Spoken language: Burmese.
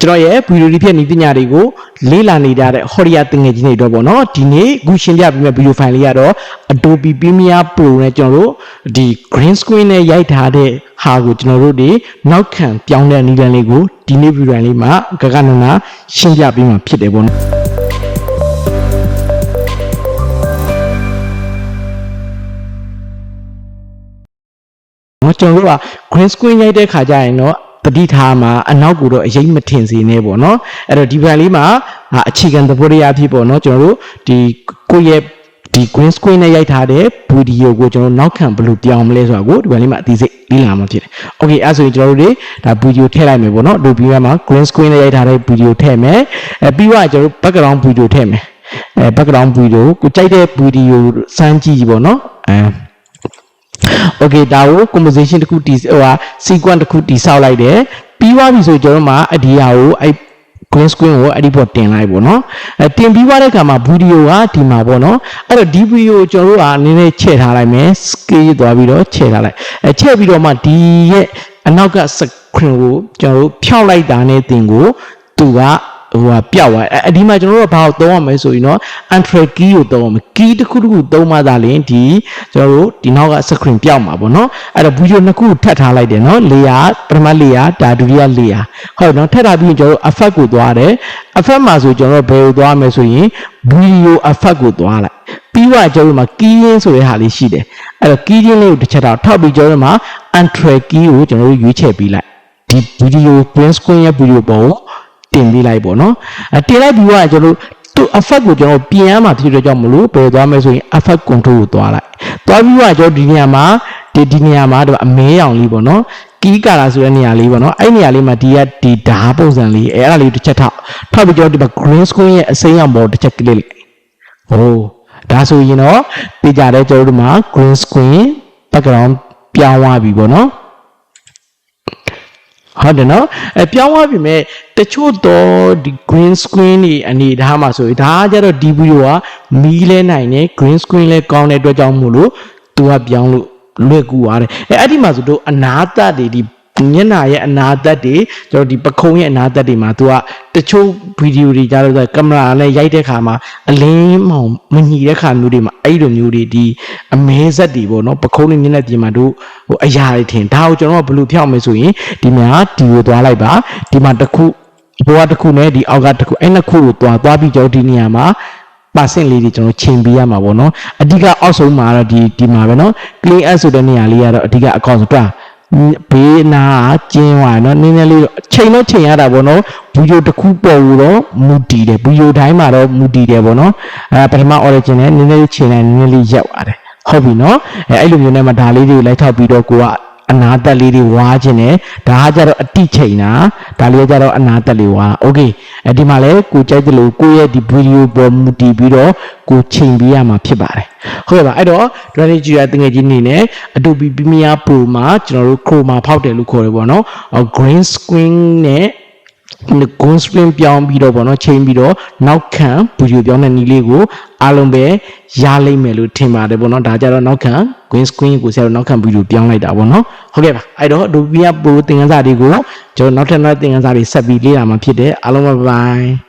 ကျွန်တော်ရဲ့ဗီဒီယိုဒီဖြစ်နေပညာတွေကိုလေ့လာနေကြတဲ့ဟော်ရီယာတင်ငယ်ကြီးတွေတော့ပေါ့နော်ဒီနေ့အခုရှင်းပြပေးမယ့်ဗီဒီယိုဖိုင်လေးကတော့ Adobe Premiere Pro နဲ့ကျွန်တော်တို့ဒီ green screen နဲ့ရိုက်ထားတဲ့ဟာကိုကျွန်တော်တို့ဒီနောက်ခံပြောင်းတဲ့နည်းလမ်းလေးကိုဒီနေ့ဗီဒီယိုလေးမှာဂဂနနာရှင်းပြပေးမှာဖြစ်တယ်ပေါ့နော်ကျွန်တော်တို့က green screen ရိုက်တဲ့ခါကျရင်တော့ပဋိဌာမှာအနောက်ကိုတော့အရင်မထင်စေနဲ့ပေါ့နော်အဲ့တော့ဒီဘက်လေးမှာအခြေခံသဘောတရားဖြစ်ပေါ့နော်ကျွန်တော်တို့ဒီကိုယ့်ရဲ့ဒီ green screen နဲ့ရိုက်ထားတဲ့ဗီဒီယိုကိုကျွန်တော်နောက်ခံဘယ်လိုပြောင်းမလဲဆိုတာကိုဒီဘက်လေးမှာအသေးစိတ်လေ့လာမှာဖြစ်တယ်။ Okay အဲ့ဆိုရင်ကျွန်တော်တို့တွေဒါဗီဒီယိုထည့်လိုက်မယ်ပေါ့နော်ဒီဗီဒီယိုမှာ green screen နဲ့ရိုက်ထားတဲ့ဗီဒီယိုထည့်မယ်ပြီးတော့ကျွန်တော်တို့ background ဗီဒီယိုထည့်မယ်background ဗီဒီယိုကိုကြိုက်တဲ့ဗီဒီယိုစမ်းကြည့်ပေါ့နော်Okay ဒါကို composition တစ်ခုတည်sequence တစ်ခုတည်ဆောက်လိုက်တယ်ပြီးသွားပြီဆိုကျွန်တော်တို့မှာအဒီဟာကိုgreen screen ကိုအဲ့ဒီပေါ်တင်လိုက်ပေါ့နော်တင်ပြီးသွားတဲ့အခါမှာဗီဒီယိုကဒီမှာပေါ့နော်အဲ့တော့ဒီဗီဒီယိုကိုကျွန်တော်တို့ကနည်းနည်းချဲ့ထားလိုက်မယ် scale သွားပြီးတော့ချဲ့ထားလိုက်ချဲ့ပြီးတော့မှဒီရဲ့အနောက်က screen ကိုကျွန်တော်တို့ဖြောက်လိုက်တာနဲ့တင်ကိုသူကပြောက်သွားအဒီမှာကျွန်တော်တို့ကဘာကိုသုံးရမလဲဆိုရင်တော့ entry key ကိုသုံးရမယ် key တစ်ခုသုံးမှသာလျှင်ဒီကျွန်တော်တို့ဒီနောက်က screen ပြောက်မှာပေါ့နော်အဲ့တော့ video နှစ်ခုထပ်ထားလိုက်တယ်နော် layer ပထမ layer ဒါဒုတိယ layer ဟုတ်နော်ထပ်ထားပြီးကျွန်တော်တို့ effect ကိုသွားတယ် effect မှာဆိုကျွန်တော်တို့ဘယ်ကိုသွားမယ်ဆိုရင် video effect ကိုသွားလိုက်ပြီးတော့ကျွန်တော်တို့မှာ keying ဆိုတဲ့ဟာလေးရှိတယ်အဲ့တော့ keying လေးကိုတစ်ချက်ထောက်ပြီးကျွန်တော်တို့မှာ entry key ကိုကျွန်တော်တို့ရွေးချယ်ပြီးလိုက်ဒီ video green screen ရဲ့ video ပေါ်တင်ပေးလိုက်ပေါ့နော်တင်လိုက်ပြီးတော့ကျွန်တော်တို့သူ့ effect ကိုကျွန်တော်ပြင်ရမှာဖြစ်တဲ့ကြောင့်မလို့ဘယ်သွားမယ်ဆိုရင် effect control ကိုသွားလိုက်သွားပြီးတော့ကျွန်တော်ဒီနေရာမှာဒီနေရာမှာတော့အမဲရောင်လေးပေါ့နော် key color ဆိုတဲ့နေရာလေးပေါ့နော်အဲ့နေရာလေးမှာဒီဓာတ်ပုံစံလေးအဲ့ဒါလေးတစ်ချက်ထောက်ပြီးကျွန်တော်ဒီမှာ green screen ရဲ့အစိမ်းရောင်ပေါ်တစ်ချက်ကလစ်လိုက်ဟိုဒါဆိုရင်တော့ပြကြတယ်ကျွန်တော်တို့မှာ green screen background ပြောင်းသွားပြီပေါ့နော်ဟုတ်တယ်နော်ပြောင်းသွားပြီမဲ့တချို့တော့ဒီ green screen တွေအနေထားမှာဆိုရင်ဒါကြတော့ဒီဗီဒီယိုကမီးလဲနိုင်တယ် green screen လဲကောင်းတဲ့အတွက်ကြောင့်မို့လို့သူကပြောင်းလို့လွယ်ကူပါတယ်အဲ့ဒီမှာဆိုတော့အနာသတ်တွေဒီမျက်နှာရဲ့အနာသတ်တွေကျွန်တော်ဒီပခုံးရဲ့အနာသတ်တွေမှာသူကတချို့ဗီဒီယိုတွေကြတော့ကင်မရာနဲ့ရိုက်တဲ့ခါမှာအလင်းမောင်မညီတဲ့ခါမျိုးတွေမှာအဲ့လိုမျိုးတွေဒီအမဲဆက်တွေပေါ့နော်ပခုံးနဲ့မျက်နှာပြင်မှာတို့အရာတွေထင်ဒါကိုကျွန်တော်ကဘယ်လိုဖြောက်မယ်ဆိုရင်ဒီမှာဒီကိုသွားလိုက်ပါဒီမှာတစ်ခုဘောကတစ်ခုနဲ့ဒီအောက်ကတစ်ခုအဲ့နှစ်ခုကိုသွားပြီးကျွန်တော်ဒီနေရာမှာပါစင်လေးတွေကျွန်တော်ချိန်ပေးရမှာပေါ့နော်အဓိကအောက်ဆုံးမှာတော့ဒီမှာပဲနော် clean up ဆိုတဲ့နေရာလေးကတော့အဓိကအကောင့်ဆိုတော့ဘေးနာကျင်းသွားနော်နည်းနည်းလေးချိန်တော့ချိန်ရတာပေါ့နော်ဗီဒီယိုတစ်ခုပေါ်လို့တော့မူတည်တယ်ဗီဒီယိုတိုင်းမှာတော့မူတည်တယ်ပေါ့နော်ပထမ origin နဲ့နည်းနည်းလေးချိန်လိုက်နည်းနည်းလေးရက်သွားတယ်ဟုတ်ပြီနော်အဲ့လိုမျိုးနဲ့မှဒါလေးတွေကိုလိုက်ထောက်ပြီးတော့ကိုကအနာသက်လေးတွေဝါခြင်းနဲ့ဒါကကြတော့အတိချိန်တာဒါလေးကကြတော့အနာသက်လေးဝါโอเคဒီမှာလဲကိုကြိုက်တယ်လို့ကိုရဲ့ဒီဗီဒီယိုပေါ်မူတည်ပြီးတော့ကိုချိန်ပေးရမှာဖြစ်ပါတယ်ဟုတ်ကဲ့ပါအဲ့တော့ strategy ရတငယ်ချင်းနေနဲ့ Adobe Premiere Pro မှာကျွန်တော်တို့ Chroma ဖောက်တယ်လို့ခေါ်တယ်ပေါ့နော် green screen နဲ့ green screen ပြောင်းပြီးတော့ပေါ့နော်ချိန်ပြီးတော့နောက်ခံဗီဒီယိုပြောင်းတဲ့နည်းလေးကိုအားလုံးပဲရလိမ့်မယ်လို့ထင်ပါတယ်ပေါ့နော်ဒါကြတော့နောက်ခံ green screen ကိုဆရာတို့နောက်ခံဗီဒီယိုပြောင်းလိုက်တာပေါ့နော်ဟုတ်ကဲ့ပါအဲ့တော့ Adobe Premiere Pro သင်ခန်းစာတွေကိုကျွန်တော်နောက်ထပ်သင်ခန်းစာတွေဆက်ပြီးလေ့လာမှာဖြစ်တယ်အားလုံးပဲ bye